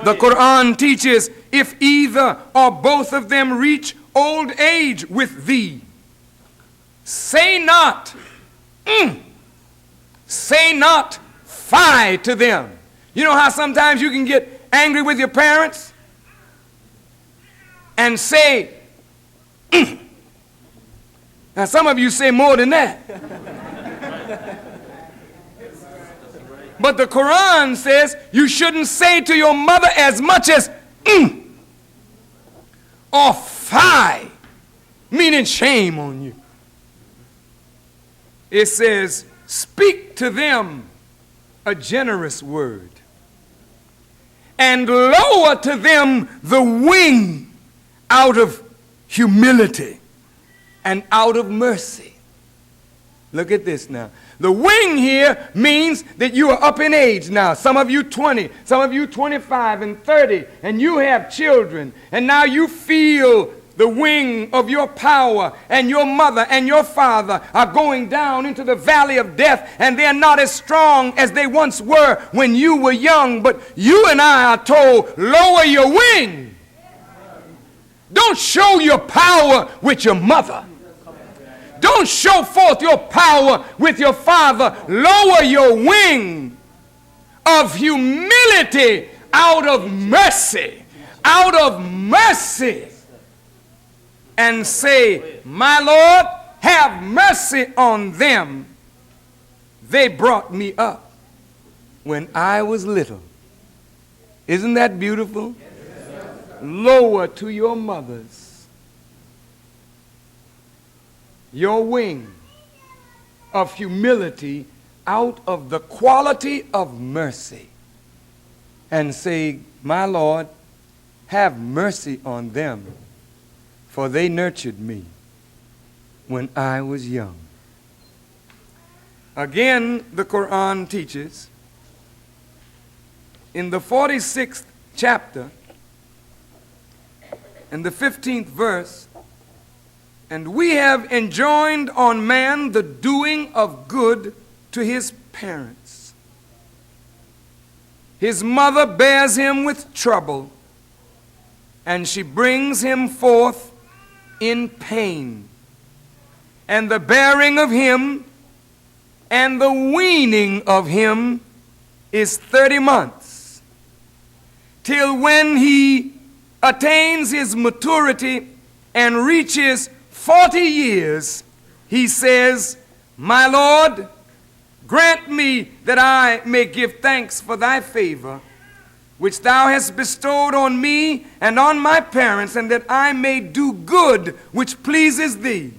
The Quran teaches, if either or both of them reach old age with thee, say not, say not, fie to them. You know how sometimes you can get angry with your parents and say, now some of you say more than that. But the Quran says you shouldn't say to your mother as much as or fie, meaning shame on you. It says, speak to them a generous word and lower to them the wing out of humility and out of mercy. Look at this now. The wing here means that you are up in age now. Some of you 20, some of you 25 and 30, and you have children, and now you feel the wing of your power, and your mother and your father are going down into the valley of death, and they're not as strong as they once were when you were young. But you and I are told, lower your wing. Don't show your power with your mother. Don't show forth your power with your father. Lower your wing of humility out of mercy. Out of mercy. And say, my Lord, have mercy on them. They brought me up when I was little. Isn't that beautiful? Yes. Lower to your mothers your wing of humility out of the quality of mercy and say, my Lord, have mercy on them, for they nurtured me when I was young. Again, the Quran teaches in the 46th chapter and the 15th verse, and we have enjoined on man the doing of good to his parents. His mother bears him with trouble, and she brings him forth in pain. And the bearing of him and the weaning of him is 30 months, till when he attains his maturity and reaches 40 years, he says, my Lord, grant me that I may give thanks for thy favor, which thou hast bestowed on me and on my parents, and that I may do good which pleases thee,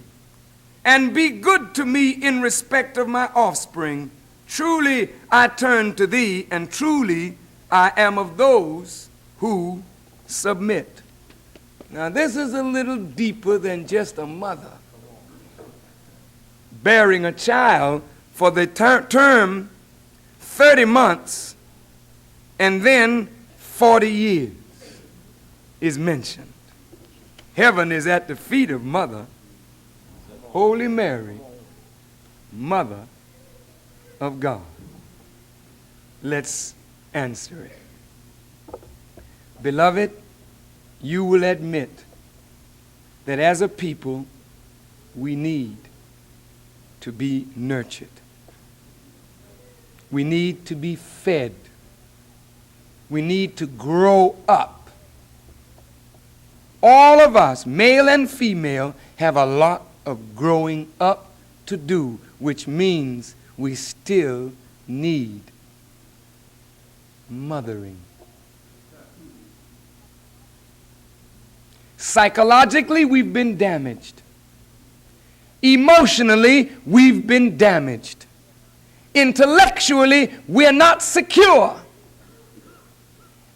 and be good to me in respect of my offspring. Truly I turn to thee, and truly I am of those who submit. Now this is a little deeper than just a mother bearing a child for the term 30 months, and then 40 years is mentioned. Heaven is at the feet of Mother, Holy Mary, Mother of God. Let's answer it. Beloved, you will admit that as a people, we need to be nurtured. We need to be fed. We need to grow up. All of us, male and female, have a lot of growing up to do, which means we still need mothering. Psychologically, we've been damaged. Emotionally, we've been damaged. Intellectually, we're not secure.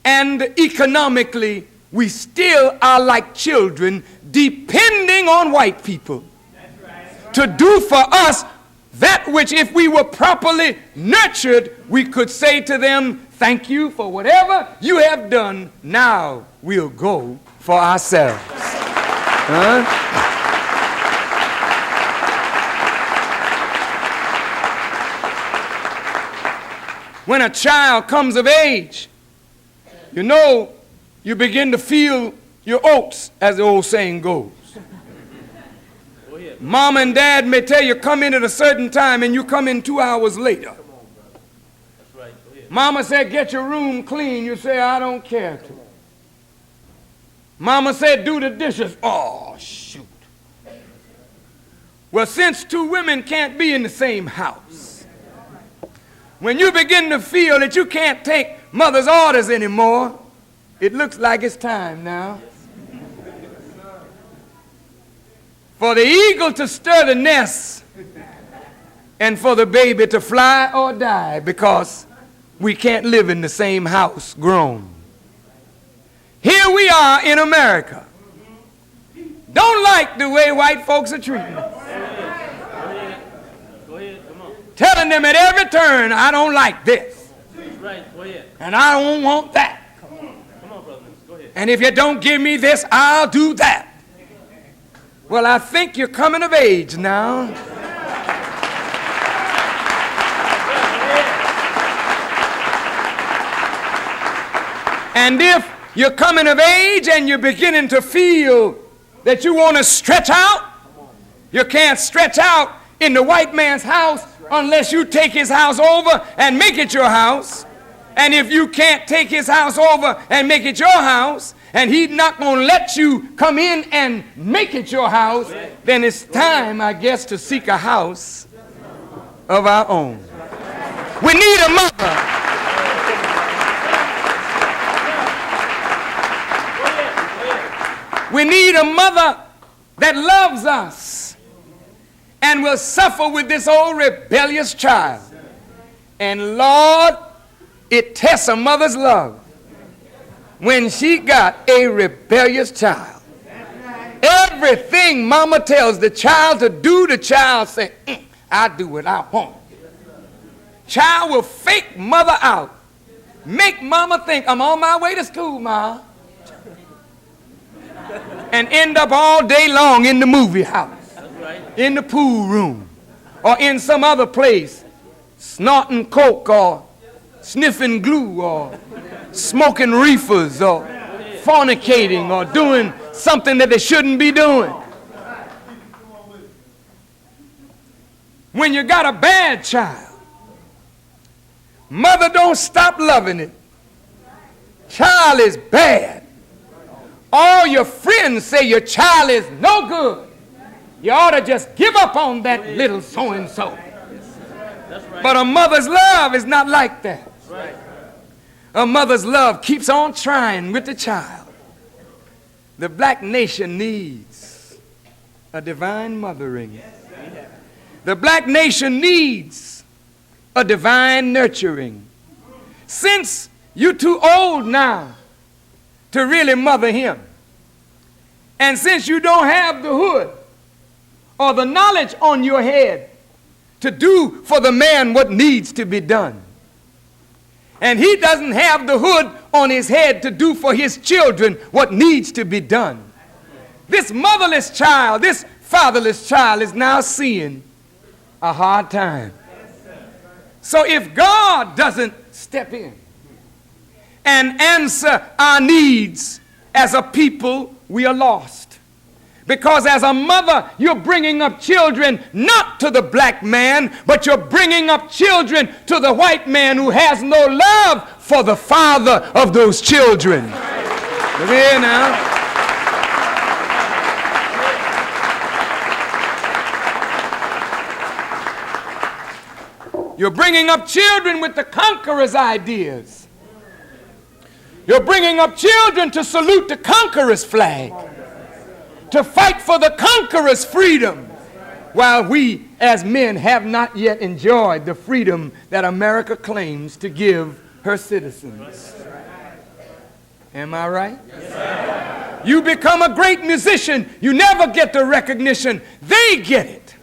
And economically, we still are like children depending on white people to do for us that which, if we were properly nurtured, we could say to them, thank you for whatever you have done. Now we'll go for ourselves. When a child comes of age, You know, you begin to feel your oats, as the old saying goes. Mom and dad may tell you come in at a certain time and you come in 2 hours later. Mama said get your room clean. You say I don't care to. Mama said do the dishes. Oh, shoot. Well, since two women can't be in the same house, when you begin to feel that you can't take mother's orders anymore, it looks like it's time now for the eagle to stir the nest and for the baby to fly or die, because we can't live in the same house grown. Here we are in America. Don't like the way white folks are treating us. Telling them at every turn, I don't like this. And I don't want that. And if you don't give me this, I'll do that. Well, I think you're coming of age now. And if you're coming of age and you're beginning to feel that you want to stretch out, you can't stretch out in the white man's house unless you take his house over and make it your house. And if you can't take his house over and make it your house, and he's not going to let you come in and make it your house, then it's time, I guess, to seek a house of our own. We need a mother. We need a mother that loves us and will suffer with this old rebellious child. And Lord, it tests a mother's love when she got a rebellious child. Everything mama tells the child to do, the child say, I do what I want. Child will fake mother out. Make mama think, I'm on my way to school, ma. And end up all day long in the movie house, in the pool room, or in some other place, snorting coke or sniffing glue or smoking reefers or fornicating or doing something that they shouldn't be doing. When you got a bad child, mother don't stop loving it. Child is bad. All your friends say your child is no good. You ought to just give up on that little so-and-so. But a mother's love is not like that. A mother's love keeps on trying with the child. The black nation needs a divine mothering. The black nation needs a divine nurturing. Since you're too old now to really mother him, and since you don't have the hood or the knowledge on your head to do for the man what needs to be done, and he doesn't have the hood on his head to do for his children what needs to be done, this motherless child, this fatherless child is now seeing a hard time. So if God doesn't step in and answer our needs as a people, we are lost. Because as a mother, you're bringing up children not to the black man, but you're bringing up children to the white man who has no love for the father of those children. Look here now. You're bringing up children with the conqueror's ideas. You're bringing up children to salute the conqueror's flag, to fight for the conqueror's freedom, while we as men have not yet enjoyed the freedom that America claims to give her citizens. Am I right? Yes, you become a great musician, you never get the recognition. They get it.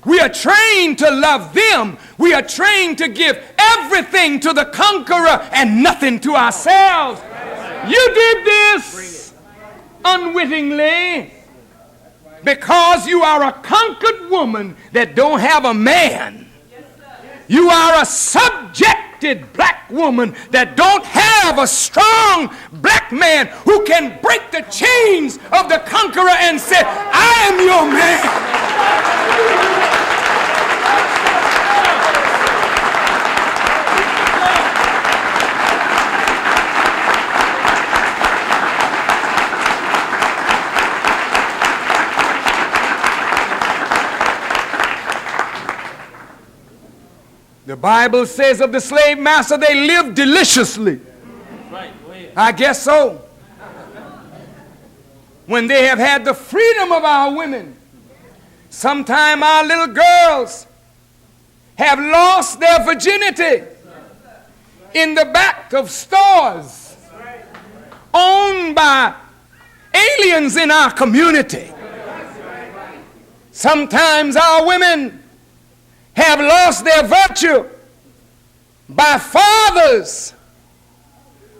We are trained to love them. We are trained to give everything to the conqueror and nothing to ourselves. You did this unwittingly because you are a conquered woman that don't have a man. You are a subject rejected black woman that don't have a strong black man who can break the chains of the conqueror and say, I am your man. The Bible says of the slave master, they live deliciously. Right. I guess so. When they have had the freedom of our women, sometime our little girls have lost their virginity in the back of stores owned by aliens in our community. Sometimes our women have lost their virtue by fathers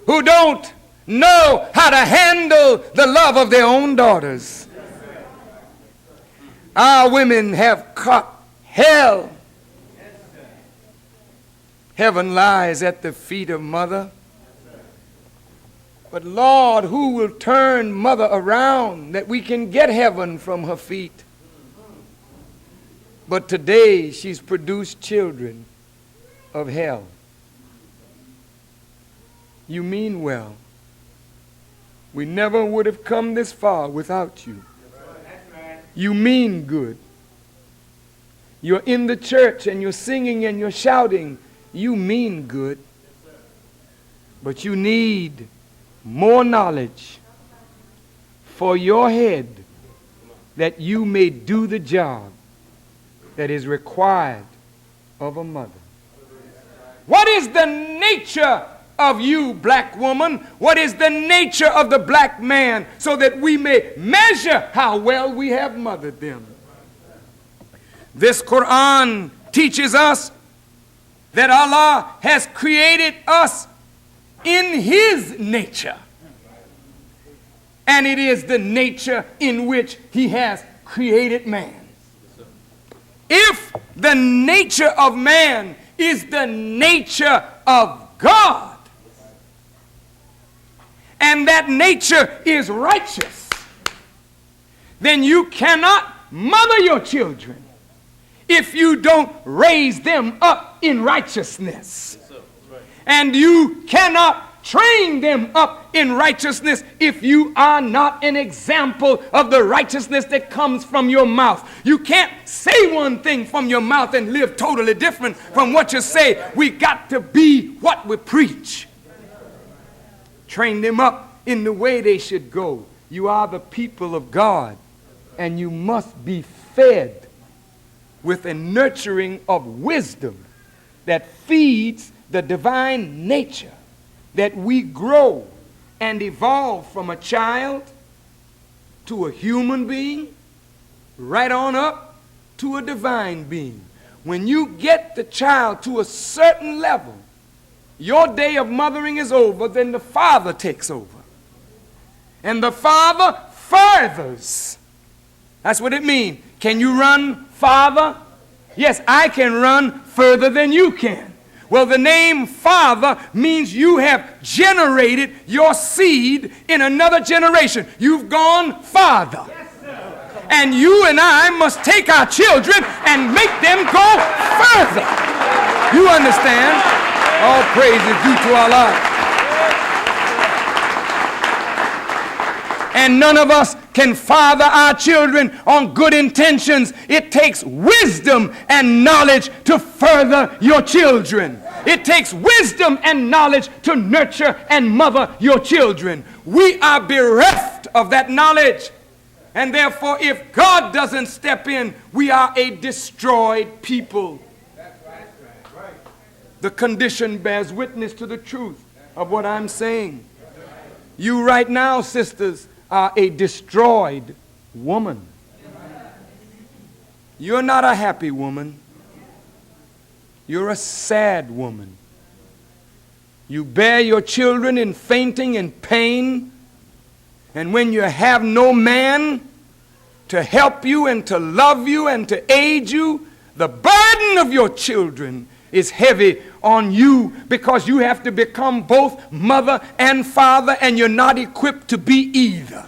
who don't know how to handle the love of their own daughters. Our women have caught hell. Heaven lies at the feet of mother. But Lord, who will turn mother around that we can get heaven from her feet? But today she's produced children of hell. You mean well. We never would have come this far without you. You mean good. You're in the church and you're singing and you're shouting. You mean good. But you need more knowledge for your head that you may do the job that is required of a mother. What is the nature of you, black woman? What is the nature of the black man, so that we may measure how well we have mothered them? This Quran teaches us that Allah has created us in His nature. And it is the nature in which He has created man. If the nature of man is the nature of God, and that nature is righteous, then you cannot mother your children if you don't raise them up in righteousness. And you cannot train them up in righteousness if you are not an example of the righteousness that comes from your mouth. You can't say one thing from your mouth and live totally different from what you say. We got to be what we preach. Train them up in the way they should go. You are the people of God, and you must be fed with a nurturing of wisdom that feeds the divine nature, that we grow and evolve from a child to a human being, right on up to a divine being. When you get the child to a certain level, your day of mothering is over, then the father takes over. And the father furthers. That's what it means. Can you run, father? Yes, I can run further than you can. Well, the name father means you have generated your seed in another generation. You've gone farther. And you and I must take our children and make them go further. You understand? All praise is due to Allah. And none of us can father our children on good intentions. It takes wisdom and knowledge to further your children. It takes wisdom and knowledge to nurture and mother your children. We are bereft of that knowledge. And therefore, if God doesn't step in, we are a destroyed people. The condition bears witness to the truth of what I'm saying. You right now, sisters, are a destroyed woman. You're not a happy woman. You're a sad woman. You bear your children in fainting and pain, and when you have no man to help you and to love you and to aid you, the burden of your children is heavy on you because you have to become both mother and father, and you're not equipped to be either.